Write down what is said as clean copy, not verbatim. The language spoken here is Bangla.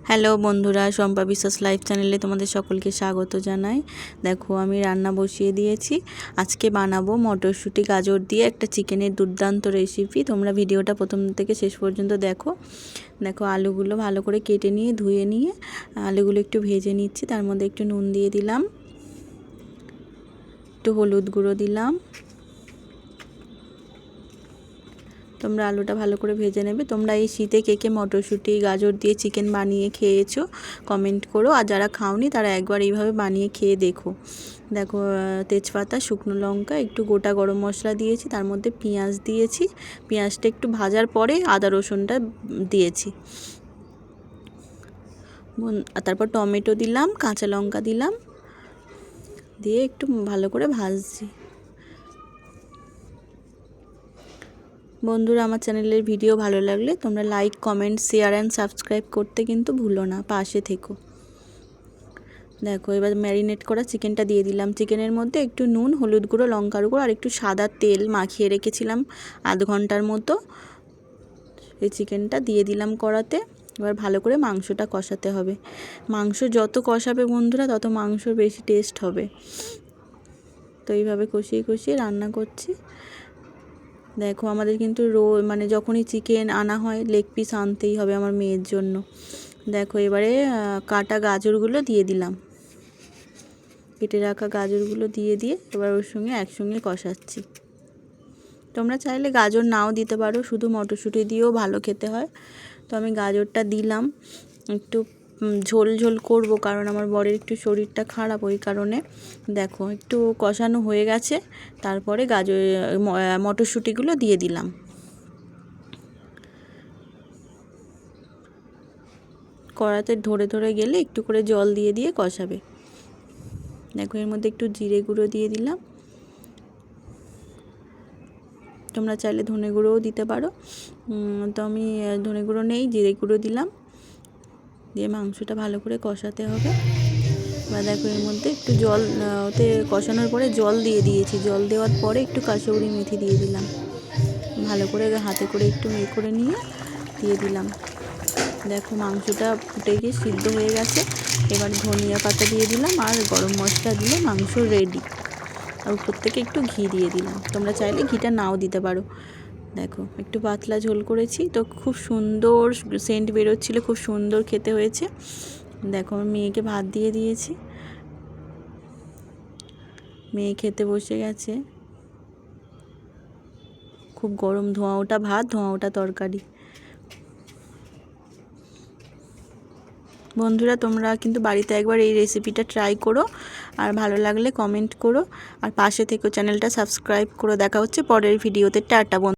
হ্যালো বন্ধুরা, শম্পা বিশ্বাস লাইভ চ্যানেলে তোমাদের সকলকে স্বাগত জানাই। দেখো আমি রান্না বসিয়ে দিয়েছি। আজকে বানাবো মটরশুঁটি গাজর দিয়ে একটা চিকেনের দুর্দান্ত রেসিপি। তোমরা ভিডিওটা প্রথম থেকে শেষ পর্যন্ত দেখো। দেখো আলুগুলো ভালো করে কেটে নিয়ে ধুয়ে নিয়ে আলুগুলো একটু ভেজে নিচ্ছি। তার মধ্যে একটু নুন দিয়ে দিলাম, একটু হলুদ গুঁড়ো দিলাম। তোমরা আলুটা ভালো করে ভেজে নেবে। তোমরা এই শীতে কে কে মটরশুঁটি গাজর দিয়ে চিকেন বানিয়ে খেয়েছো কমেন্ট করো, আর যারা খাওনি তারা একবার এইভাবে বানিয়ে খেয়ে দেখো। দেখো তেজপাতা, শুকনো লঙ্কা, একটু গোটা গরম মশলা দিয়েছি, তার মধ্যে পেঁয়াজ দিয়েছি। পেঁয়াজটা একটু ভাজার পরে আদা রসুনটা দিয়েছি। তারপর টমেটো দিলাম, কাঁচা লঙ্কা দিলাম, দিয়ে একটু ভালো করে ভাজছি। বন্ধুরা, আমার চ্যানেলের ভিডিও ভালো লাগলে তোমরা like, comment, share and subscribe করতে কিন্তু ভুলো না, পাশে থেকো। দেখো এবার ম্যারিনেট করা চিকেনটা দিয়ে দিলাম। চিকেনের মধ্যে একটু নুন, হলুদ গুঁড়ো, লঙ্কার গুঁড়ো আর একটু সাদা তেল মাখিয়ে রেখেছিলাম আধ ঘন্টার মতো। এই চিকেনটা দিয়ে দিলাম কড়াতে। এবার ভালো করে মাংসটা কষাতে হবে। মাংস যত কষাবে বন্ধুরা তত মাংসর বেশি টেস্ট হবে। তো এইভাবে কষিয়ে কষিয়ে রান্না করছি। দেখো আমাদের কিন্তু মানে যখনই চিকেন আনা হয় লেগ পিস আনতেই হবে আমার মেয়ের জন্য। দেখো এবারে কাটা গাজরগুলো দিয়ে দিলাম। কেটে রাখা গাজরগুলো দিয়ে এবার ওর সঙ্গে একসঙ্গে কষাচ্ছি। তোমরা চাইলে গাজর নাও দিতে পারো, শুধু মটরশুঁটি দিয়েও ভালো খেতে হয়। তো আমি গাজরটা দিলাম। একটু ঝোল ঝোল করবো, কারণ আমার বরের একটু শরীরটা খারাপ, ওই কারণে। দেখো একটু কষানো হয়ে গেছে, তারপরে মটরশুঁটিগুলো দিয়ে দিলাম। কড়াতে ধরে ধরে গেলে একটু করে জল দিয়ে কষাবে। দেখো এর মধ্যে একটু জিরে গুঁড়ো দিয়ে দিলাম। তোমরা চাইলে ধনে গুঁড়োও দিতে পারো, তো আমি ধনে গুঁড়ো নেই, জিরে গুঁড়ো দিলাম। দিয়ে মাংসটা ভালো করে কষাতে হবে। বা দেখো এর মধ্যে একটু জল, ওতে কষানোর পরে জল দিয়ে দিয়েছি। জল দেওয়ার পরে একটু কাসুরি মেথি দিয়ে দিলাম। ভালো করে হাতে করে একটু করে নিয়ে দিয়ে দিলাম। দেখো মাংসটা ফুটে গিয়ে সিদ্ধ হয়ে গেছে। এবার ধনিয়া পাতা দিয়ে দিলাম আর গরম মশলা দিলে মাংস রেডি। আর উপর থেকে একটু ঘি দিয়ে দিলাম। তোমরা চাইলে ঘিটা নাও দিতে পারো। দেখো একটু পাতলা ঝোল করেছি, তো খুব সুন্দর সেন্ট বেরোচ্ছিলো, খুব সুন্দর খেতে হয়েছে। দেখো আমি মেয়েকে ভাত দিয়ে দিয়েছি, মেয়ে খেতে বসে গেছে। খুব গরম, ধোঁয়া ওঠা ভাত, ধোঁয়া ওঠা তরকারি। বন্ধুরা, তোমরা কিন্তু বাড়িতে একবার এই রেসিপিটা ট্রাই করো, আর ভালো লাগলে কমেন্ট করো, আর পাশে থেকো, চ্যানেলটা সাবস্ক্রাইব করো। দেখা হচ্ছে পরের ভিডিওতে। টাটা বন্ধু।